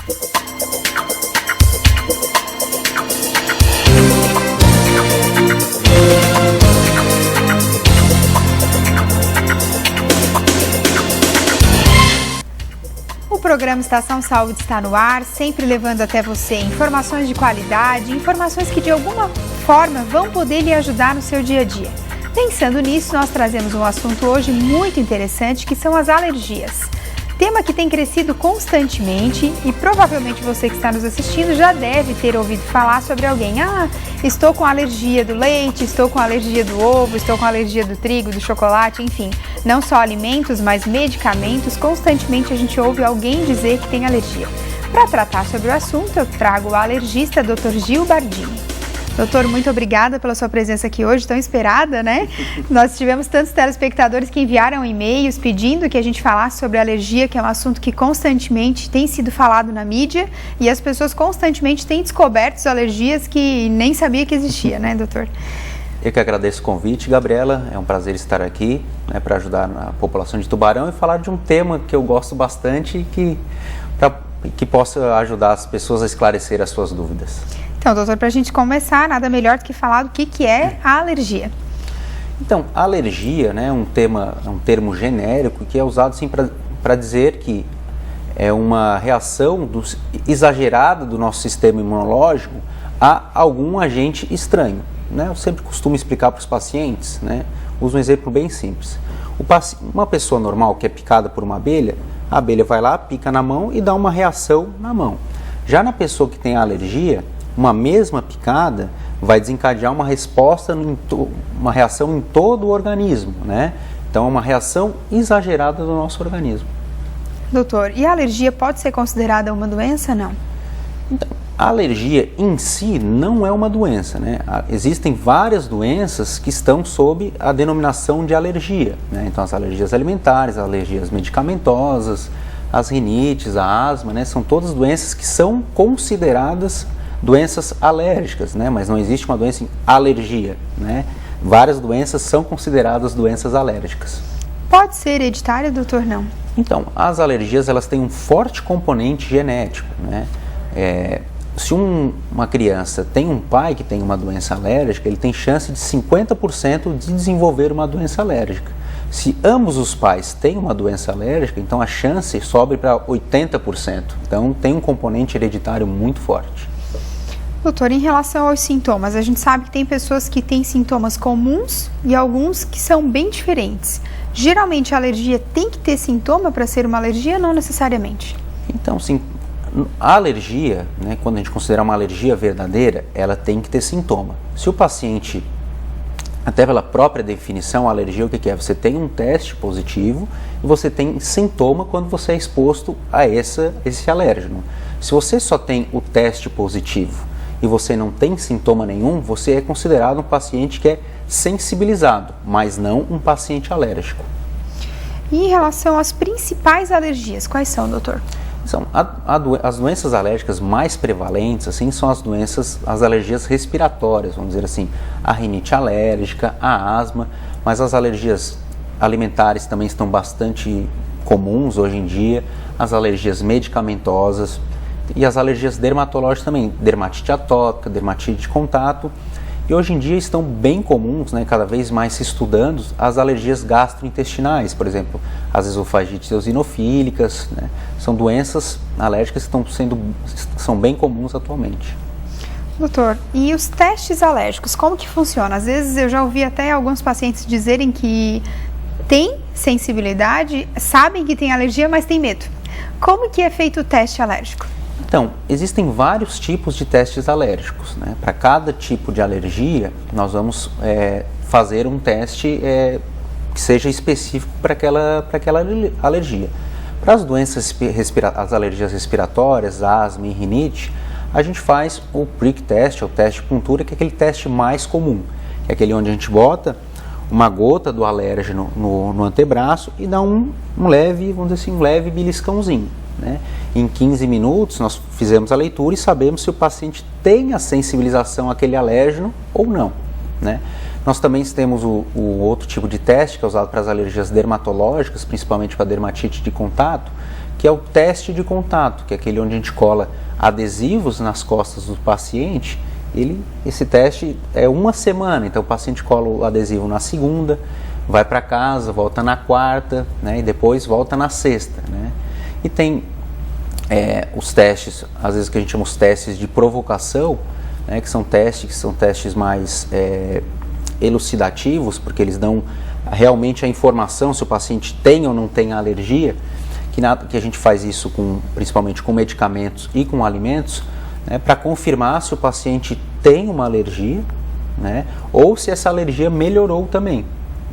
O programa Estação Saúde está no ar, sempre levando até você informações de qualidade, informações que de alguma forma vão poder lhe ajudar no seu dia a dia. Pensando nisso, nós trazemos um assunto hoje muito interessante, que são as alergias. Tema que tem crescido constantemente e provavelmente você que está nos assistindo já deve ter ouvido falar sobre alguém. Estou com alergia do leite, estou com alergia do ovo, estou com alergia do trigo, do chocolate, enfim. Não só alimentos, mas medicamentos, constantemente a gente ouve alguém dizer que tem alergia. Para tratar sobre o assunto, eu trago o alergista Dr. Gil Bardini. Doutor, muito obrigada pela sua presença aqui hoje, tão esperada, né? Nós tivemos tantos telespectadores que enviaram e-mails pedindo que a gente falasse sobre alergia, que é um assunto que constantemente tem sido falado na mídia e as pessoas constantemente têm descoberto alergias que nem sabia que existia, né, doutor? Eu que agradeço o convite, Gabriela. É um prazer estar aqui, né, para ajudar a população de Tubarão e falar de um tema que eu gosto bastante e que possa ajudar as pessoas a esclarecer as suas dúvidas. Então, doutor, para a gente começar, nada melhor do que falar do que é a alergia. Então, a alergia, né, é um termo genérico que é usado assim, para dizer que é uma reação exagerada do nosso sistema imunológico a algum agente estranho. Né? Eu sempre costumo explicar para os pacientes, né? Uso um exemplo bem simples. Uma pessoa normal que é picada por uma abelha, a abelha vai lá, pica na mão e dá uma reação na mão. Já na pessoa que tem alergia, uma mesma picada vai desencadear uma resposta, uma reação em todo o organismo, né? Então é uma reação exagerada do nosso organismo. Doutor, e a alergia pode ser considerada uma doença, não? Então, a alergia em si não é uma doença, né? Existem várias doenças que estão sob a denominação de alergia, né? Então as alergias alimentares, as alergias medicamentosas, as rinites, a asma, né? São todas doenças que são consideradas doenças alérgicas, né? Mas não existe uma doença em alergia, né? Várias doenças são consideradas doenças alérgicas. Pode ser hereditária, doutor, não? Então, as alergias elas têm um forte componente genético, né? Se uma criança tem um pai que tem uma doença alérgica, ele tem chance de 50% de desenvolver uma doença alérgica. Se ambos os pais têm uma doença alérgica, então a chance sobe para 80%. Então tem um componente hereditário muito forte. Doutor, em relação aos sintomas, a gente sabe que tem pessoas que têm sintomas comuns e alguns que são bem diferentes. Geralmente a alergia tem que ter sintoma para ser uma alergia, não necessariamente? Então, sim, a alergia, né, quando a gente considera uma alergia verdadeira, ela tem que ter sintoma. Se o paciente, até pela própria definição, a alergia o que é? Você tem um teste positivo e você tem sintoma quando você é exposto a esse alérgeno. Se você só tem o teste positivo e você não tem sintoma nenhum, você é considerado um paciente que é sensibilizado, mas não um paciente alérgico. E em relação às principais alergias, quais são, doutor? As doenças alérgicas mais prevalentes assim, são as alergias respiratórias, vamos dizer assim, a rinite alérgica, a asma, mas as alergias alimentares também estão bastante comuns hoje em dia, as alergias medicamentosas e as alergias dermatológicas também, dermatite atópica, dermatite de contato. E hoje em dia estão bem comuns, né, cada vez mais se estudando, as alergias gastrointestinais, por exemplo, as esofagites eosinofílicas, né, são doenças alérgicas que são bem comuns atualmente. Doutor, e os testes alérgicos, como que funciona? Às vezes eu já ouvi até alguns pacientes dizerem que têm sensibilidade, sabem que têm alergia, mas têm medo. Como que é feito o teste alérgico? Então, existem vários tipos de testes alérgicos, né? Para cada tipo de alergia, nós vamos fazer um teste que seja específico para aquela alergia. Para as doenças as alergias respiratórias, asma e rinite, a gente faz o prick test, o teste de puntura, que é aquele teste mais comum. É aquele onde a gente bota uma gota do alérgeno no antebraço e dá um leve, vamos dizer assim, um leve beliscãozinho. Né? Em 15 minutos nós fizemos a leitura e sabemos se o paciente tem a sensibilização àquele alérgeno ou não. Né? Nós também temos o outro tipo de teste que é usado para as alergias dermatológicas, principalmente para dermatite de contato, que é o teste de contato, que é aquele onde a gente cola adesivos nas costas do paciente. Esse teste é 1 semana, então o paciente cola o adesivo na segunda, vai para casa, volta na quarta, né, e depois volta na sexta, né? E tem os testes, às vezes que a gente chama os testes de provocação, né, que são testes mais elucidativos, porque eles dão realmente a informação se o paciente tem ou não tem alergia, que a gente faz isso principalmente com medicamentos e com alimentos, né, para confirmar se o paciente tem uma alergia, né, ou se essa alergia melhorou também,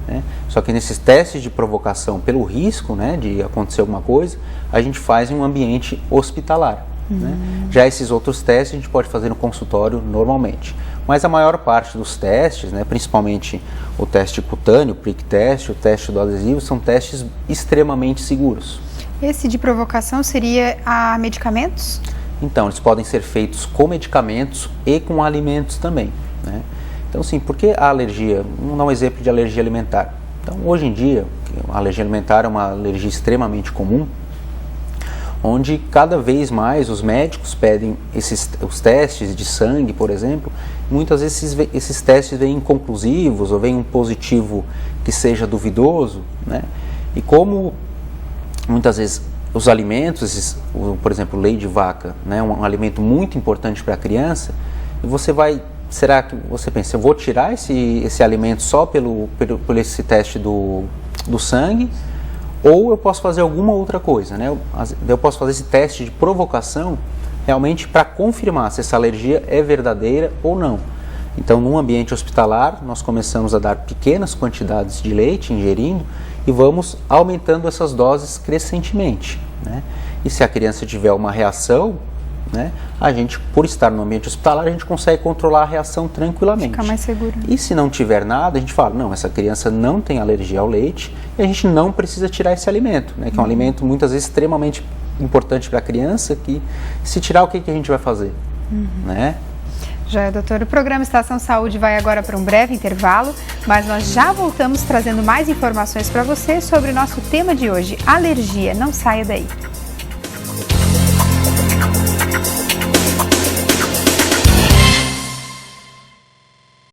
né? Só que nesses testes de provocação pelo risco, né, de acontecer alguma coisa, a gente faz em um ambiente hospitalar. Né? Já esses outros testes a gente pode fazer no consultório normalmente. Mas a maior parte dos testes, né, principalmente o teste cutâneo, o prick test, o teste do adesivo, são testes extremamente seguros. Esse de provocação seria a medicamentos? Então, eles podem ser feitos com medicamentos e com alimentos também, né? Então, sim, por que a alergia? Vamos dar um exemplo de alergia alimentar. Então, hoje em dia, a alergia alimentar é uma alergia extremamente comum, onde cada vez mais os médicos pedem os testes de sangue, por exemplo. Muitas vezes esses testes vêm inconclusivos ou vem um positivo que seja duvidoso, né? E como muitas vezes os alimentos, por exemplo, leite de vaca, né, um alimento muito importante para a criança, e será que você pensa, eu vou tirar esse alimento só por esse teste do sangue, ou eu posso fazer alguma outra coisa, né? Eu posso fazer esse teste de provocação realmente para confirmar se essa alergia é verdadeira ou não. Então, num ambiente hospitalar, nós começamos a dar pequenas quantidades de leite, ingerindo, e vamos aumentando essas doses crescentemente, né? E se a criança tiver uma reação, né, a gente, por estar no ambiente hospitalar, a gente consegue controlar a reação tranquilamente. Fica mais seguro. E se não tiver nada, a gente fala, não, essa criança não tem alergia ao leite e a gente não precisa tirar esse alimento, né, que é um alimento muitas vezes extremamente importante para a criança, que se tirar, o que a gente vai fazer? Né? Já, doutor, o programa Estação Saúde vai agora para um breve intervalo, mas nós já voltamos trazendo mais informações para você sobre o nosso tema de hoje, alergia. Não saia daí.